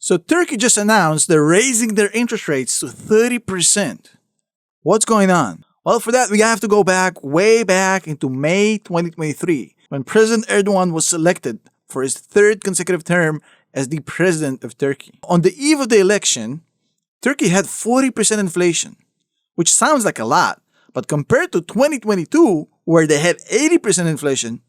So Turkey just announced they're raising their interest rates to 30%. What's going on? Well, for that, we have to go way back into May 2023, when President Erdogan was selected for his third consecutive term as the president of Turkey. On the eve of the election, Turkey had 40% inflation, which sounds like a lot, but compared to 2022, where they had 80% inflation,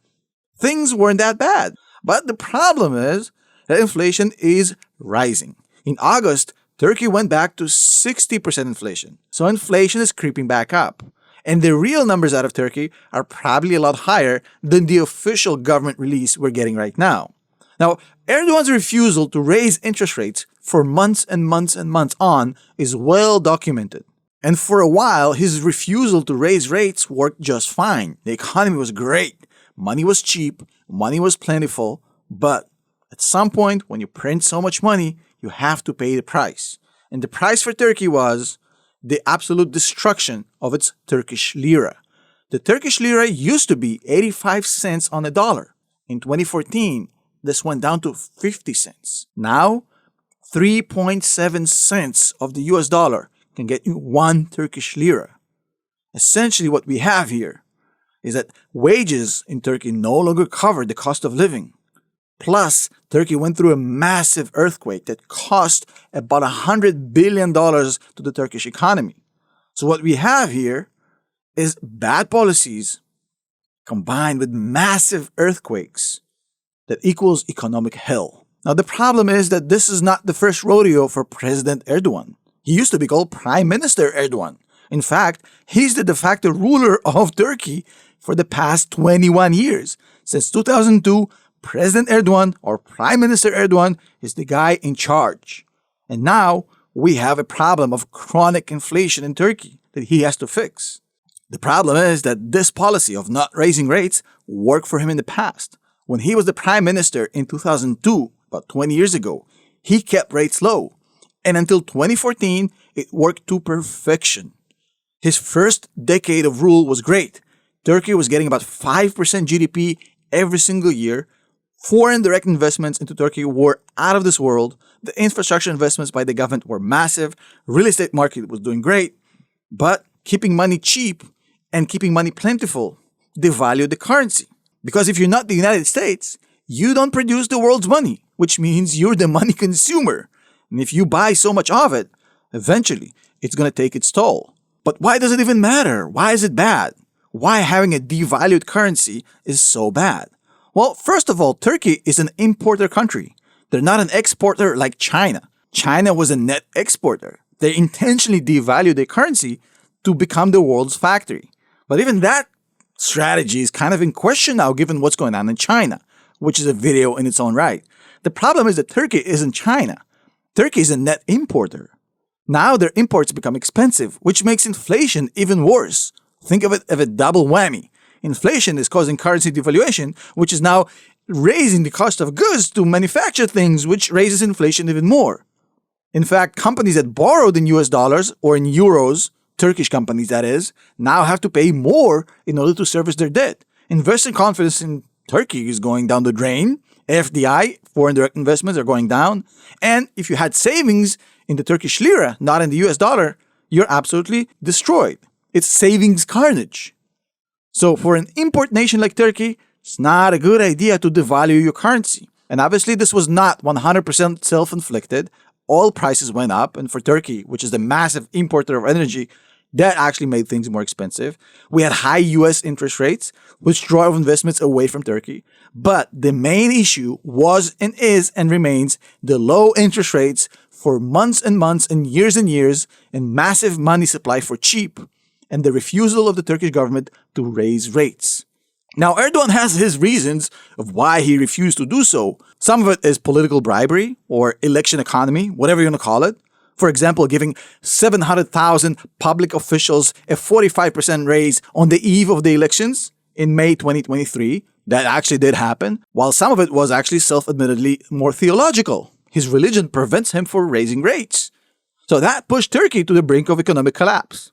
things weren't that bad. But the problem is that inflation is rising. In August, Turkey went back to 60% inflation. So inflation is creeping back up. And the real numbers out of Turkey are probably a lot higher than the official government release we're getting right now. Now, Erdogan's refusal to raise interest rates for months and months and months on is well documented. And for a while, his refusal to raise rates worked just fine. The economy was great. Money was cheap. Money was plentiful. But at some point, when you print so much money, you have to pay the price. And the price for Turkey was the absolute destruction of its Turkish lira. The Turkish lira used to be 85 cents on a dollar. In 2014, this went down to 50 cents. Now, 3.7 cents of the US dollar can get you 1 Turkish lira. Essentially, what we have here is that wages in Turkey no longer cover the cost of living. Plus, Turkey went through a massive earthquake that cost about $100 billion to the Turkish economy. So what we have here is bad policies combined with massive earthquakes that equals economic hell. Now, the problem is that this is not the first rodeo for President Erdogan. He used to be called Prime Minister Erdogan. In fact, he's the de facto ruler of Turkey for the past 21 years. Since 2002, President Erdogan or Prime Minister Erdogan is the guy in charge. And now we have a problem of chronic inflation in Turkey that he has to fix. The problem is that this policy of not raising rates worked for him in the past. When he was the Prime Minister in 2002, about 20 years ago, he kept rates low. And until 2014, it worked to perfection. His first decade of rule was great. Turkey was getting about 5% GDP every single year. Foreign direct investments into Turkey were out of this world. The infrastructure investments by the government were massive. Real estate market was doing great. But keeping money cheap and keeping money plentiful devalued the currency. Because if you're not the United States, you don't produce the world's money, which means you're the money consumer. And if you buy so much of it, eventually it's going to take its toll. But why does it even matter? Why is it bad? Why having a devalued currency is so bad? Well, first of all, Turkey is an importer country. They're not an exporter like China. China was a net exporter. They intentionally devalued their currency to become the world's factory. But even that strategy is kind of in question now given what's going on in China, which is a video in its own right. The problem is that Turkey isn't China. Turkey is a net importer. Now their imports become expensive, which makes inflation even worse. Think of it as a double whammy. Inflation is causing currency devaluation, which is now raising the cost of goods to manufacture things, which raises inflation even more. In fact, companies that borrowed in US dollars or in euros, Turkish companies that is, now have to pay more in order to service their debt. Investor confidence in Turkey is going down the drain. FDI, foreign direct investments, are going down. And if you had savings in the Turkish lira, not in the US dollar, you're absolutely destroyed. It's savings carnage. So for an import nation like Turkey, it's not a good idea to devalue your currency. And obviously this was not 100% self-inflicted. Oil prices went up, and for Turkey, which is the massive importer of energy, that actually made things more expensive. We had high US interest rates, which drove investments away from Turkey. But the main issue was and is and remains the low interest rates for months and years and massive money supply for cheap, and the refusal of the Turkish government to raise rates. Now, Erdogan has his reasons of why he refused to do so. Some of it is political bribery or election economy, whatever you want to call it. For example, giving 700,000 public officials a 45% raise on the eve of the elections in May 2023. That actually did happen, while some of it was actually self-admittedly more theological. His religion prevents him from raising rates. So that pushed Turkey to the brink of economic collapse.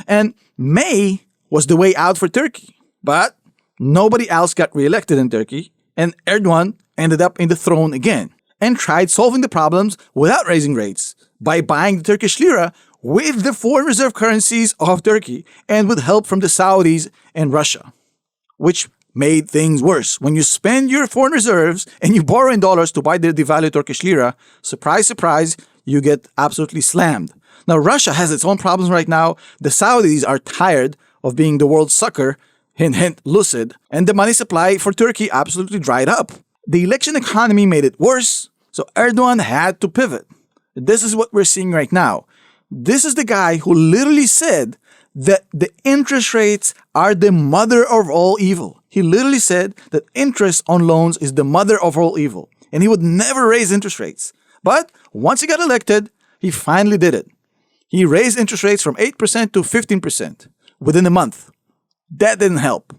And May was the way out for Turkey. But nobody else got reelected in Turkey, and Erdogan ended up in the throne again. and tried solving the problems without raising rates by buying the Turkish lira with the foreign reserve currencies of Turkey and with help from the Saudis and Russia, which made things worse. When you spend your foreign reserves and you borrow in dollars to buy the devalued Turkish lira, surprise, surprise, you get absolutely slammed. Now, Russia has its own problems right now. The Saudis are tired of being the world's sucker, hint, hint, lucid, and the money supply for Turkey absolutely dried up. The election economy made it worse, so Erdogan had to pivot. This is what we're seeing right now. This is the guy who literally said that the interest rates are the mother of all evil. He literally said that interest on loans is the mother of all evil, and he would never raise interest rates. But once he got elected, he finally did it. He raised interest rates from 8% to 15% within a month. That didn't help.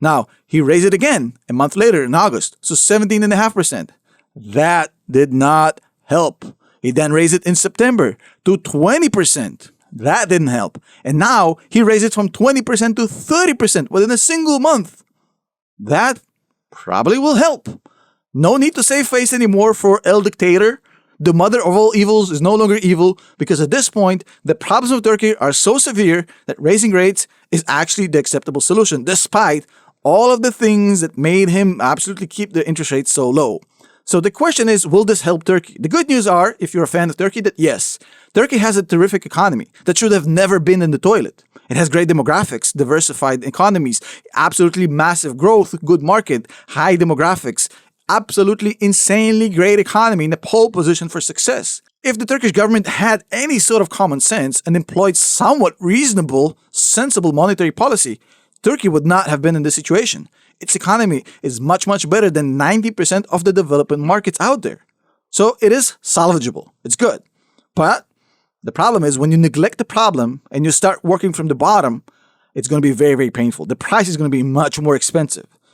Now, he raised it again a month later in August, so 17.5%. That did not help. He then raised it in September to 20%. That didn't help. And now he raised it from 20% to 30% within a single month. That probably will help. No need to save face anymore for El Dictator. The mother of all evils is no longer evil because at this point, the problems of Turkey are so severe that raising rates is actually the acceptable solution, despite all of the things that made him absolutely keep the interest rates so low. So the question is, will this help Turkey? The good news are, if you're a fan of Turkey, that yes, Turkey has a terrific economy that should have never been in the toilet. It has great demographics, diversified economies, absolutely massive growth, good market, high demographics, absolutely insanely great economy in a pole position for success. If the Turkish government had any sort of common sense and employed somewhat reasonable, sensible monetary policy, Turkey would not have been in this situation. Its economy is much, much better than 90% of the developing markets out there. So it is salvageable. It's good. But the problem is when you neglect the problem and you start working from the bottom, it's going to be very, very painful. The price is going to be much more expensive.